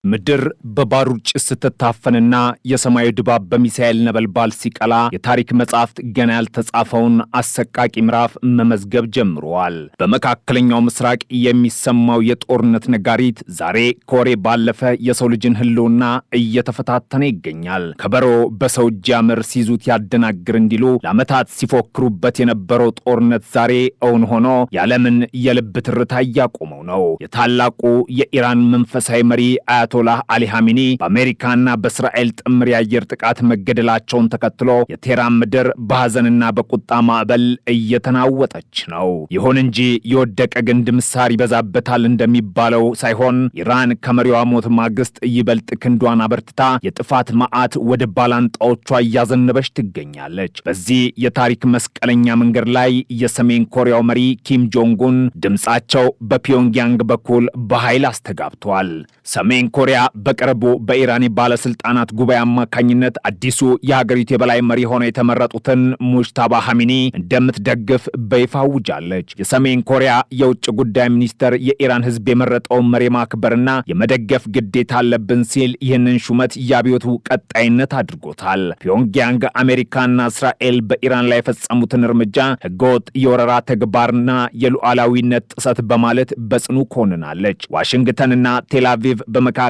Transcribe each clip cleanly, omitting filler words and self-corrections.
ምድር በባሩድ ጭስ ስትታፈንና የሰማዩ ድባብ በሚሳኤል ነበልባል ሲቀላ የታሪክ መጻሕፍት ገና ያልተጻፈውን አሰቃቂ ምዕራፍ መመዝገብ ጀምረዋል። በመካከለኛው ምስራቅ የሚሰማው የጦርነት ነጋሪት ዛሬ ከወሬ ባለፈ የሰው ልጅን ሕልውና እየተፈታተነ ይገኛል። ከበሮ በሰው እጅ ያምር ሲይዙት ያደናግር እንዲሉ ለዓመታት ሲፎክሩበት የነበረው ጦርነት ዛሬ እውን ሆኖ የዓለምን የልብ ትርታ እያቆመው ነው። የታላቁ የኢራን መንፈሳዊ መሪ አያቶላህ አሊ ኻሜኒ በአሜሪካና በእስራኤል ጥምር የአየር ጥቃት መገደላቸውን ተከትሎ የቴህራን ምድር በሐዘንና በቁጣ ማዕበል እየተናወጠች ነው። ይሁን እንጂ የወደቀ ግንድ ምሳር ይበዛበታል እንደሚባለው ሳይሆን ኢራን ከመሪዋ ሞት ማግስት ይበልጥ ክንዷን አበርትታ የጥፋት መዓት ወደ ባላንጣዎቿ እያዘነበች ትገኛለች። በዚህ የታሪክ መስቀለኛ መንገድ ላይ የሰሜን ኮሪያው መሪ ኪም ጆንጉን ድምጻቸው በፒዮንግያንግ በኩል በኃይል አስተጋብቷል። ሰሜን ኮሪያ በቅርቡ በኢራን ባለስልጣናት ጉባኤ አማካኝነት አዲሱ የሀገሪቱ የበላይ መሪ ሆነው የተመረጡትን ሙጅታባ ኻሜኒ እንደምትደግፍ በይፋ አውጃለች። የሰሜን ኮሪያ የውጭ ጉዳይ ሚኒስተር የኢራን ሕዝብ የመረጠውን መሪ ማክበርና የመደገፍ ግዴታ አለብን ሲል ይህንን ሹመት የአብዮቱ ቀጣይነት አድርጎታል። ፒዮንግያንግ አሜሪካና እስራኤል በኢራን ላይ የፈጸሙትን እርምጃ ህገወጥ የወረራ ተግባርና የሉዓላዊነት ጥሰት በማለት በጽኑ ኮንናለች። ዋሽንግተንና ቴልአቪቭ በመካከለኛው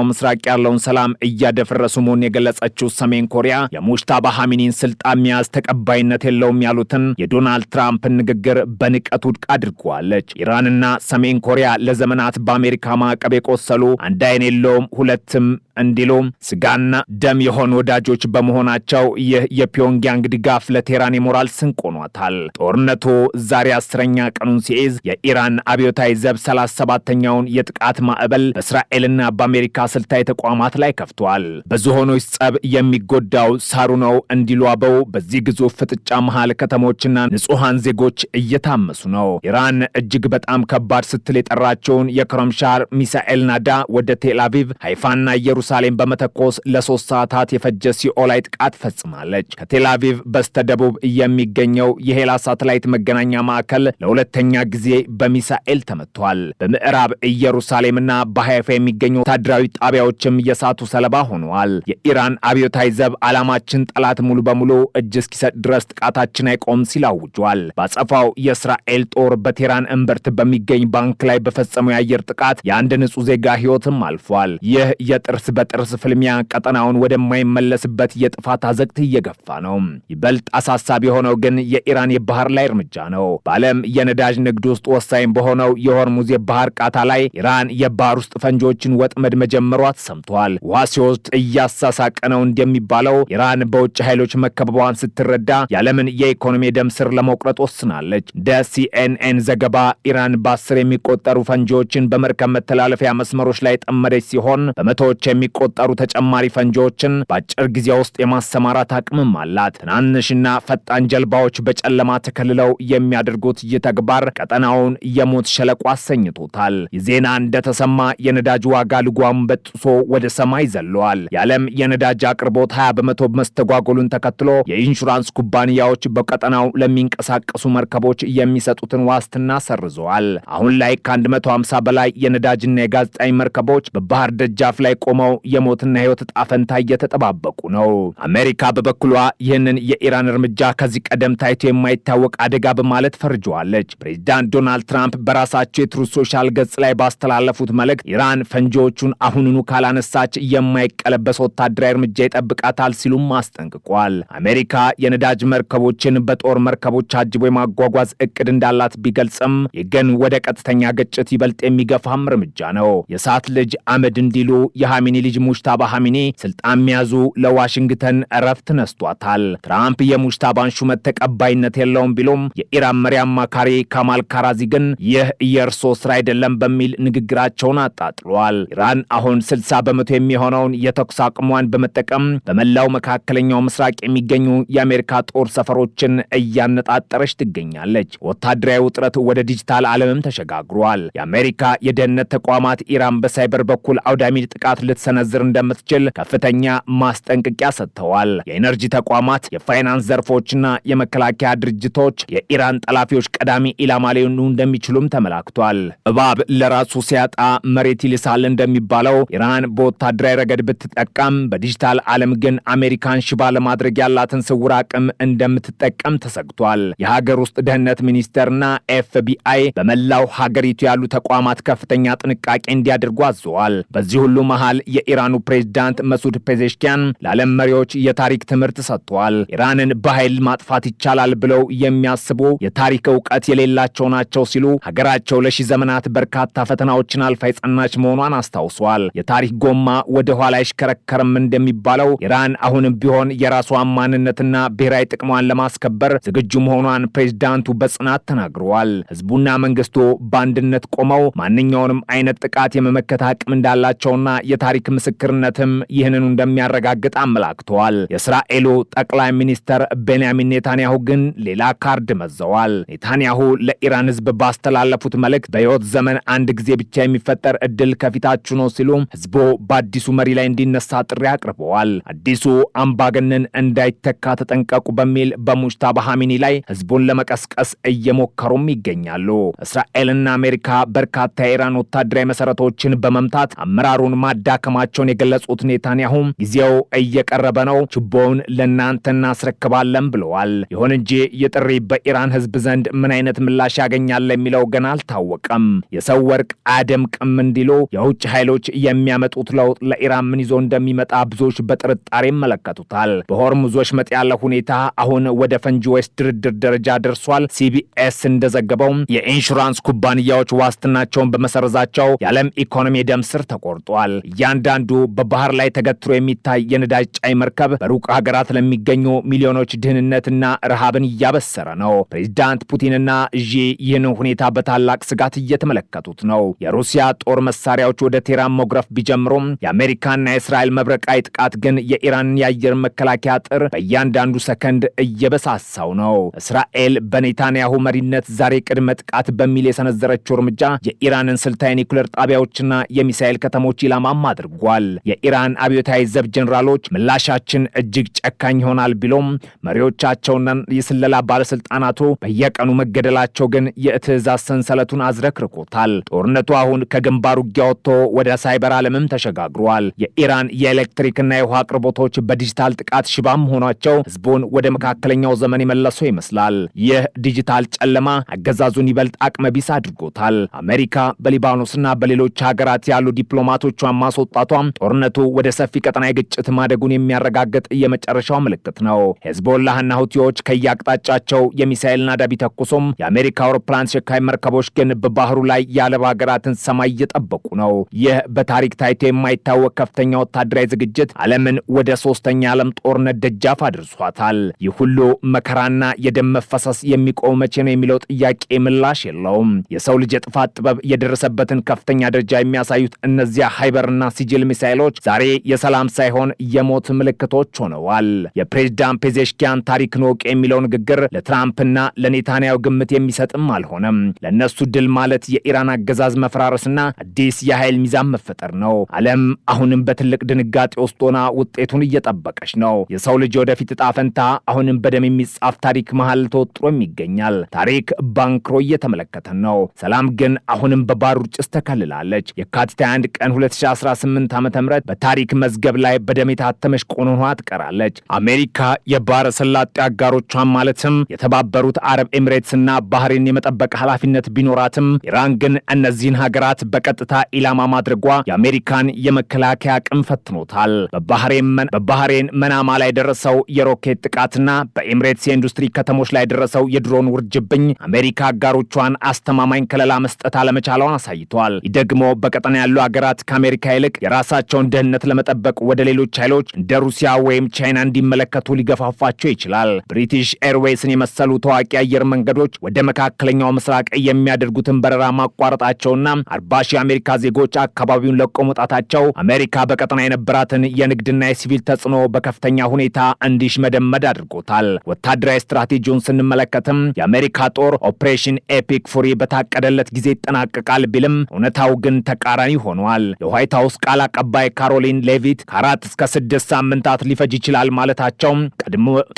ምስራቅ ያለውን ሰላም እያደፈረሱ መሆኑን የገለጸችው ሰሜን ኮሪያ የሙጅታባ ኻሜኒን ስልጣን መያዝ ተቀባይነት የለውም ያሉትን የዶናልድ ትራምፕን ንግግር በንቀት ውድቅ አድርጓለች። ኢራንና ሰሜን ኮሪያ ለዘመናት በአሜሪካ ማዕቀብ የቆሰሉ አንድ አይን የለውም ሁለትም እንዲሉ ስጋና ደም የሆኑ ወዳጆች በመሆናቸው ይህ የፒዮንግያንግ ድጋፍ ለቴህራን የሞራል ስንቅ ሆኗታል። ጦርነቱ ዛሬ 10ኛ ቀኑን ሲይዝ የኢራን አብዮታዊ ዘብ 37ኛውን የጥቃት ማዕበል በእስራኤልና በአሜሪካ ስልታዊ ተቋማት ላይ ከፍቷል። በዝሆኖች ጸብ የሚጎዳው ሳሩ ነው እንዲሉ አበው በዚህ ግዙፍ ፍጥጫ መሃል ከተሞችና ንጹሐን ዜጎች እየታመሱ ነው። ኢራን እጅግ በጣም ከባድ ስትል የጠራቸውን የክረምሻር ሚሳኤል ናዳ ወደ ቴልአቪቭ፣ ሃይፋና ኢየሩሳሌም በመተኮስ ለ3 ሰዓታት የፈጀ ሲኦላዊ ጥቃት ፈጽማለች። ከቴልአቪቭ በስተደቡብ የሚገኘው የሄላ ሳተላይት መገናኛ ማዕከል ለሁለተኛ ጊዜ በሚሳኤል ተመቷል። በምዕራብ ኢየሩሳሌምና በሃይፋ የሚገኙ ወታደራዊ ጣቢያዎችም የሳቱ ሰለባ ሆነዋል። የኢራን አብዮታዊ ዘብ ዓላማችን ጠላት ሙሉ በሙሉ እጅ እስኪሰጥ ድረስ ጥቃታችን አይቆም ሲል አውጇል። ባጸፋው የእስራኤል ጦር በቴህራን እምብርት በሚገኝ ባንክ ላይ በፈጸመው የአየር ጥቃት የአንድ ንጹህ ዜጋ ሕይወትም አልፏል። ይህ የጥርስ በጥርስ ፍልሚያ ቀጠናውን ወደማይመለስበት የጥፋት አዘቅት እየገፋ ነው። ይበልጥ አሳሳቢ የሆነው ግን የኢራን የባህር ላይ እርምጃ ነው። በዓለም የነዳጅ ንግድ ውስጥ ወሳኝ በሆነው የሆርሙዝ የባህር ቃታ ላይ ኢራን የባህር ውስጥ ፈንጂዎችን ወጥመድ መጀመሯ ተሰምቷል። ውሃ ሲወስድ እያሳሳቀ ነው እንደሚባለው ኢራን በውጭ ኃይሎች መከበቧን ስትረዳ የዓለምን የኢኮኖሚ ደም ስር ለመቁረጥ ወስናለች። እንደ ሲኤንኤን ዘገባ ኢራን በ10 የሚቆጠሩ ፈንጂዎችን በመርከብ መተላለፊያ መስመሮች ላይ ጠመደች ሲሆን በመቶዎች የሚቆጠሩ ተጨማሪ ፈንጂዎችን በአጭር ጊዜ ውስጥ የማሰማራት አቅምም አላት። ትናንሽና ፈጣን ጀልባዎች በጨለማ ተከልለው የሚያደርጉት ይህ ተግባር ቀጠናውን የሞት ሸለቆ አሰኝቶታል። ዜና እንደተሰማ የነዳጅ ዋጋ ልጓም በጥሶ ወደ ሰማይ ዘለዋል። የዓለም የነዳጅ አቅርቦት 20 በመቶ መስተጓጎሉን ተከትሎ የኢንሹራንስ ኩባንያዎች በቀጠናው ለሚንቀሳቀሱ መርከቦች የሚሰጡትን ዋስትና ሰርዘዋል። አሁን ላይ ከ150 በላይ የነዳጅና የጋዜጣኝ መርከቦች በባህር ደጃፍ ላይ ቆመው የሞትና ሕይወት ዕጣ ፈንታ እየተጠባበቁ ነው። አሜሪካ በበኩሏ ይህንን የኢራን እርምጃ ከዚህ ቀደም ታይቶ የማይታወቅ አደጋ በማለት ፈርጀዋለች። ፕሬዚዳንት ዶናልድ ትራምፕ በራሳቸው የትሩዝ ሶሻል ገጽ ላይ ባስተላለፉት መልእክት ኢራን ፈንጂዎቹን አሁኑኑ ካላነሳች የማይቀለበስ ወታደራዊ እርምጃ ይጠብቃታል ሲሉም አስጠንቅቋል። አሜሪካ የነዳጅ መርከቦችን በጦር መርከቦች አጅቦ የማጓጓዝ እቅድ እንዳላት ቢገልጽም ግን ወደ ቀጥተኛ ግጭት ይበልጥ የሚገፋም እርምጃ ነው። የእሳት ልጅ አመድ እንዲሉ የኻሜኒ ልጅ ሙጅታባ ኻሜኒ ስልጣን መያዙ ለዋሽንግተን እረፍት ነስቷታል። ትራምፕ የሙጅታባን ሹመት ተቀባይነት የለውም ቢሉም የኢራን መሪ አማካሪ ካማል ካራዚ ግን ይህ የእርሶ ስራ አይደለም በሚል ንግግራቸውን አጣጥሏል። ኢራን አሁን 60 በመቶ የሚሆነውን የተኩስ አቅሟን በመጠቀም በመላው መካከለኛው ምስራቅ የሚገኙ የአሜሪካ ጦር ሰፈሮችን እያነጣጠረች ትገኛለች። ወታደራዊ ውጥረት ወደ ዲጂታል ዓለምም ተሸጋግሯል። የአሜሪካ የደህንነት ተቋማት ኢራን በሳይበር በኩል አውዳሚ ጥቃት ልትሰ ልትሰነዝር እንደምትችል ከፍተኛ ማስጠንቀቂያ ሰጥተዋል። የኤነርጂ ተቋማት፣ የፋይናንስ ዘርፎችና የመከላከያ ድርጅቶች የኢራን ጠላፊዎች ቀዳሚ ኢላማ ሊሆኑ እንደሚችሉም ተመላክቷል። እባብ ለራሱ ሲያጣ መሬት ይልሳል እንደሚባለው ኢራን በወታደራዊ ረገድ ብትጠቀም በዲጂታል ዓለም ግን አሜሪካን ሽባ ለማድረግ ያላትን ስውር አቅም እንደምትጠቀም ተሰግቷል። የሀገር ውስጥ ደህንነት ሚኒስቴርና ኤፍቢአይ በመላው ሀገሪቱ ያሉ ተቋማት ከፍተኛ ጥንቃቄ እንዲያደርጉ አዘዋል። በዚህ ሁሉ መሃል የኢራኑ ፕሬዝዳንት መሱድ ፔዜሽኪያን ለዓለም መሪዎች የታሪክ ትምህርት ሰጥተዋል። ኢራንን በኃይል ማጥፋት ይቻላል ብለው የሚያስቡ የታሪክ እውቀት የሌላቸው ናቸው ሲሉ ሀገራቸው ለሺህ ዘመናት በርካታ ፈተናዎችን አልፋ የጸናች መሆኗን አስታውሷል። የታሪክ ጎማ ወደ ኋላ አይሽከረከርም እንደሚባለው ኢራን አሁንም ቢሆን የራሷን ማንነትና ብሔራዊ ጥቅሟን ለማስከበር ዝግጁ መሆኗን ፕሬዝዳንቱ በጽናት ተናግረዋል። ህዝቡና መንግስቱ በአንድነት ቆመው ማንኛውንም አይነት ጥቃት የመመከት አቅም እንዳላቸውና የታሪክ ምስክርነትም ይህንኑ እንደሚያረጋግጥ አመላክተዋል። የእስራኤሉ ጠቅላይ ሚኒስተር ቤንያሚን ኔታንያሁ ግን ሌላ ካርድ መዘዋል። ኔታንያሁ ለኢራን ህዝብ ባስተላለፉት መልእክት በህይወት ዘመን አንድ ጊዜ ብቻ የሚፈጠር እድል ከፊታችሁ ነው ሲሉ ህዝቡ በአዲሱ መሪ ላይ እንዲነሳ ጥሪ አቅርበዋል። አዲሱ አምባገነን እንዳይተካ ተጠንቀቁ በሚል በሙጅታባ ኻሜኒ ላይ ህዝቡን ለመቀስቀስ እየሞከሩም ይገኛሉ። እስራኤልና አሜሪካ በርካታ የኢራን ወታደራዊ መሰረቶችን በመምታት አመራሩን ማዳከማቸውን የገለጹት ኔታንያሁ ጊዜው እየቀረበ ነው፣ ችቦውን ለእናንተ እናስረክባለን ብለዋል። ይሁን እንጂ የጥሪ በኢራን ህዝብ ዘንድ ምን አይነት ምላሽ ያገኛል የሚለው ገና አልታወቀም። የሰው ወርቅ አያደምቅም እንዲሉ የውጭ ኃይሎች የሚያመጡት ለውጥ ለኢራን ምን ይዞ እንደሚመጣ ብዙዎች በጥርጣሬ ይመለከቱታል። በሆርሙዝ ወሽመጥ ያለ ሁኔታ አሁን ወደ ፈንጂ ወይስ ድርድር ደረጃ ደርሷል። ሲቢኤስ እንደዘገበው የኢንሹራንስ ኩባንያዎች ዋስትናቸውን በመሰረዛቸው የዓለም ኢኮኖሚ ደም ስር ተቆርጧል። እያንዳንዱ በባህር ላይ ተገትሮ የሚታይ የነዳጅ ጫኝ መርከብ በሩቅ ሀገራት ለሚገኙ ሚሊዮኖች ድህንነትና ረሃብን እያበሰረ ነው። ፕሬዚዳንት ፑቲንና ዢ ይህን ሁኔታ በታላቅ ስጋት እየተመለከቱት ነው። የሩሲያ ጦር መሳሪያዎች ወደ ቴህራን መጉረፍ ቢጀምሩም የአሜሪካና የእስራኤል መብረቃዊ ጥቃት ግን የኢራንን የአየር መከላከያ አጥር በእያንዳንዱ ሰከንድ እየበሳሳው ነው። እስራኤል በኔታንያሁ መሪነት ዛሬ ቅድመ ጥቃት በሚል የሰነዘረችው እርምጃ የኢራንን ስልታዊ ኒውክሌር ጣቢያዎችና የሚሳኤል ከተሞች ኢላማም አድርጓል። የኢራን አብዮታዊ ዘብ ጀኔራሎች ምላሻችን እጅግ ጨካኝ ይሆናል ቢሎም መሪዎቻቸውና የስለላ ባለስልጣናቱ በየቀኑ መገደላቸው ግን የትዕዛዝ ሰንሰለቱን አዝረክርኮታል። ጦርነቱ አሁን ከግንባር ውጊያ ወጥቶ ወደ ሳይበር ዓለምም ተሸጋግሯል። የኢራን የኤሌክትሪክና የውሃ አቅርቦቶች በዲጂታል ጥቃት ሽባም ሆኗቸው ህዝቡን ወደ መካከለኛው ዘመን የመለሰው ይመስላል። ይህ ዲጂታል ጨለማ አገዛዙን ይበልጥ አቅመቢስ አድርጎታል። አሜሪካ በሊባኖስና በሌሎች ሀገራት ያሉ ዲፕሎማቶቿን ማስወጣቷም ጦርነቱ ወደ ሰፊ ቀጠናዊ ግጭት ማደጉን የሚያረጋግጥ የመጨረሻው ምልክት ነው። ሄዝቦላህና ሁቲዎች ከየአቅጣጫቸው የሚሳኤል ናዳ ቢተኩሱም የአሜሪካ አውሮፕላን ተሸካሚ መርከቦች ግን በባህሩ ላይ የአረብ ሀገራትን ሰማይ እየጠበቁ ነው። ይህ በታሪክ ታይቶ የማይታወቅ ከፍተኛ ወታደራዊ ዝግጅት ዓለምን ወደ ሶስተኛ ዓለም ጦርነት ደጃፍ አድርሷታል። ይህ ሁሉ መከራና የደም መፈሰስ የሚቆም መቼ ነው የሚለው ጥያቄ ምላሽ የለውም። የሰው ልጅ የጥፋት ጥበብ የደረሰበትን ከፍተኛ ደረጃ የሚያሳዩት እነዚያ ሃይበርና ሲጅል ሚሳኤሎች ዛሬ የሰላም ሳይሆን የሞት ምልክቶች ሆነዋል። የፕሬዝዳንት ፔዜሽኪያን ታሪክ ንወቅ የሚለው ንግግር ለትራምፕና ለኔታንያሁ ግምት የሚሰጥም አልሆነም። ለነሱ ድል ማለት የኢራን አገዛዝ መፈራረስና አዲስ የኃይል ሚዛን መፈጠር ነው። ዓለም አሁንም በትልቅ ድንጋጤ ውስጥ ሆና ውጤቱን እየጠበቀች ነው። የሰው ልጅ ወደፊት ዕጣ ፈንታ አሁንም በደም የሚጻፍ ታሪክ መሃል ተወጥሮም ይገኛል። ታሪክ ባንክሮ እየተመለከተን ነው። ሰላም ግን አሁንም በባሩድ ጭስ ተከልላለች። የካቲት 21 ቀን 2018 ዓ.ም በታሪክ መዝገብ ላይ በደም የታተመች ቆኖኗ ትቀራለች። አሜሪካ የባህረ ሰላጤ አጋሮቿን ማለትም የተባበሩት አረብ ኤሚሬትስና ባህሬን የመጠበቅ ኃላፊነት ቢኖራትም ኢራን ግን እነዚህን ሀገራት በቀጥታ ኢላማ ማድረጓ የአሜሪካን የመከላከያ አቅም ፈትኖታል። በባህሬን መናማ ላይ ደረሰው የሮኬት ጥቃትና በኤሚሬትስ የኢንዱስትሪ ከተሞች ላይ ደረሰው የድሮን ውርጅብኝ አሜሪካ አጋሮቿን አስተማማኝ ከለላ መስጠት አለመቻሏን አሳይቷል። ይህ ደግሞ በቀጠና ያሉ ሀገራት ከአሜሪካ ይልቅ የራሳቸውን ደህንነት ለመጠበቅ ወደ ሌሎች ኃይሎች እንደ ሩሲያ ወይም ቻይና እንዲመለከቱ ሊገፋፋቸው ይችላል። ብሪቲሽ ኤርዌይስን የመሰሉ ታዋቂ አየር መንገዶች ወደ መካከለኛው ምስራቅ የሚያደርጉትን በረራ ማቋረጣቸውና 40 ሺህ የአሜሪካ ዜጎች አካባቢውን ለቀው መውጣታቸው አሜሪካ በቀጠና የነበራትን የንግድና የሲቪል ተጽዕኖ በከፍተኛ ሁኔታ እንዲሽመደመድ አድርጎታል። ወታደራዊ ስትራቴጂውን ስንመለከትም የአሜሪካ ጦር ኦፕሬሽን ኤፒክ ፉሪ በታቀደለት ጊዜ ይጠናቀቃል ቢልም እውነታው ግን ተቃራኒ ሆኗል። የዋይት ሃውስ ቃል ቃል አቀባይ ካሮሊን ሌቪት ከ4 እስከ 6 ሳምንታት ሊፈጅ ይችላል ማለታቸው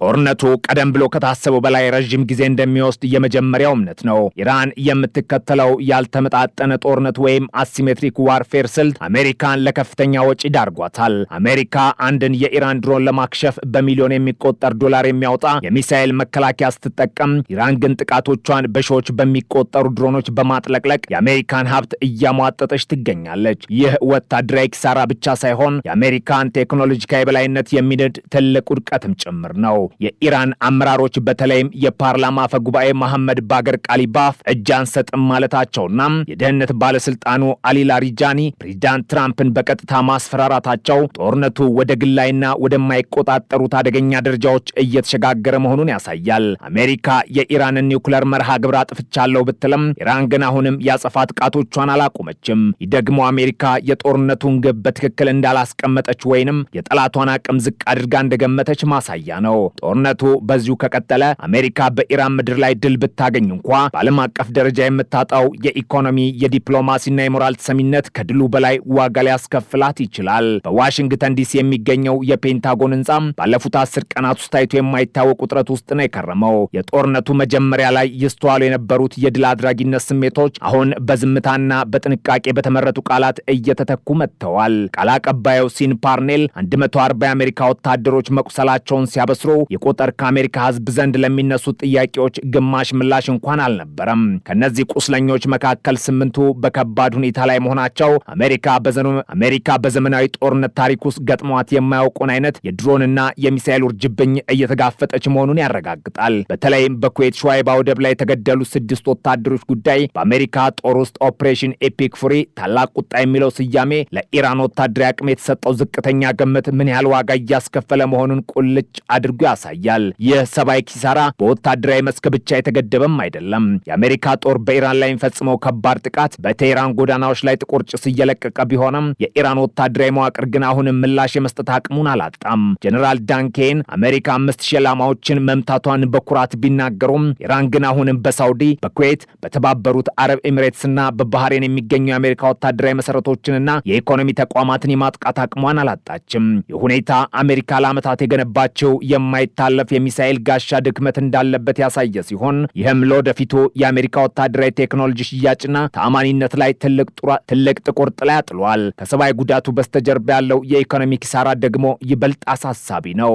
ጦርነቱ ቀደም ብሎ ከታሰበው በላይ ረጅም ጊዜ እንደሚወስድ የመጀመሪያው እምነት ነው። ኢራን የምትከተለው ያልተመጣጠነ ጦርነት ወይም አሲሜትሪክ ዋርፌር ስልት አሜሪካን ለከፍተኛ ወጪ ዳርጓታል። አሜሪካ አንድን የኢራን ድሮን ለማክሸፍ በሚሊዮን የሚቆጠር ዶላር የሚያወጣ የሚሳኤል መከላከያ ስትጠቀም፣ ኢራን ግን ጥቃቶቿን በሺዎች በሚቆጠሩ ድሮኖች በማጥለቅለቅ የአሜሪካን ሀብት እያሟጠጠች ትገኛለች። ይህ ወታደራዊ ኪሳራ ብቻ ሳይሆን የአሜሪካን ቴክኖሎጂካዊ የበላይነት የሚንድ ትልቅ ውድቀትም ጭምር ነው። የኢራን አመራሮች በተለይም የፓርላማ አፈ ጉባኤ መሐመድ ባገር ቃሊባፍ እጅ አንሰጥም ማለታቸውና የደህንነት ባለስልጣኑ አሊ ላሪጃኒ ፕሬዚዳንት ትራምፕን በቀጥታ ማስፈራራታቸው ጦርነቱ ወደ ግላይና ወደማይቆጣጠሩት አደገኛ ደረጃዎች እየተሸጋገረ መሆኑን ያሳያል። አሜሪካ የኢራንን ኒውክሌር መርሃ ግብር አጥፍቻለሁ ብትልም ኢራን ግን አሁንም ያጸፋ ጥቃቶቿን አላቆመችም። ይህ ደግሞ አሜሪካ የጦርነቱን ግብ በትክክል እንዳላስቀመጠች ወይንም የጠላቷን አቅም ዝቅ አድርጋ እንደገመተች ማሳያ ነው። ጦርነቱ በዚሁ ከቀጠለ አሜሪካ በኢራን ምድር ላይ ድል ብታገኝ እንኳ በዓለም አቀፍ ደረጃ የምታጣው የኢኮኖሚ የዲፕሎማሲና የሞራል ተሰሚነት ከድሉ በላይ ዋጋ ሊያስከፍላት ይችላል። በዋሽንግተን ዲሲ የሚገኘው የፔንታጎን ህንጻም ባለፉት 10 ቀናት ውስጥ ታይቶ የማይታወቅ ውጥረት ውስጥ ነው የከረመው። የጦርነቱ መጀመሪያ ላይ ይስተዋሉ የነበሩት የድል አድራጊነት ስሜቶች አሁን በዝምታና በጥንቃቄ በተመረጡ ቃላት እየተተኩ መጥተዋል። ቃል አቀባዩ ሲን ፓርኔል 140 የአሜሪካ ወታደሮች መቁሰላቸውን ሲያበስሩ የቁጥር ከአሜሪካ ህዝብ ዘንድ ለሚነሱት ጥያቄዎች ግማሽ ምላሽ እንኳን አልነበረም። ከነዚህ ቁስለኞች መካከል 8ቱ በከባድ ሁኔታ ላይ መሆናቸው አሜሪካ በዘመናዊ ጦርነት ታሪክ ውስጥ ገጥሟት የማያውቁን አይነት የድሮንና የሚሳኤል ውርጅብኝ እየተጋፈጠች መሆኑን ያረጋግጣል። በተለይም በኩዌት ሹዋይባ ወደብ ላይ የተገደሉ 6 ወታደሮች ጉዳይ በአሜሪካ ጦር ውስጥ ኦፕሬሽን ኤፒክ ፉሪ ታላቅ ቁጣ የሚለው ስያሜ ለኢራን ወታደራዊ አቅም የተሰጠው ዝቅተኛ ግምት ምን ያህል ዋጋ እያስከፈለ መሆኑን ቁልጭ አድርጎ ያሳያል። ይህ ሰብአዊ ኪሳራ በወታደራዊ መስክ ብቻ የተገደበም አይደለም። የአሜሪካ ጦር በኢራን ላይ የሚፈጽመው ከባድ ጥቃት በቴህራን ጎዳናዎች ላይ ጥቁር ጭስ እየለቀቀ ቢሆንም የኢራን ወታደራዊ መዋቅር ግን አሁንም ምላሽ የመስጠት አቅሙን አላጣም። ጀነራል ዳንኬን አሜሪካ 5000 ኢላማዎችን መምታቷን በኩራት ቢናገሩም ኢራን ግን አሁንም በሳውዲ፣ በኩዌት፣ በተባበሩት አረብ ኤሚሬትስና በባህሬን የሚገኙ የአሜሪካ ወታደራዊ መሰረቶችንና የኢኮኖሚ ተቋማትን የማጥቃት አቅሟን አላጣችም። የሁኔታ አሜሪካ ለዓመታት የገነባቸው የማይታለፍ የሚሳኤል ጋሻ ድክመት እንዳለበት ያሳየ ሲሆን ይህም ለወደፊቱ የአሜሪካ ወታደራዊ ቴክኖሎጂ ሽያጭና ተአማኒነት ላይ ትልቅ ጥቁር ጥላ ያጥሏል። ከሰብአዊ ጉዳቱ በስተጀርባ ያለው የኢኮኖሚ ኪሳራ ደግሞ ይበልጥ አሳሳቢ ነው።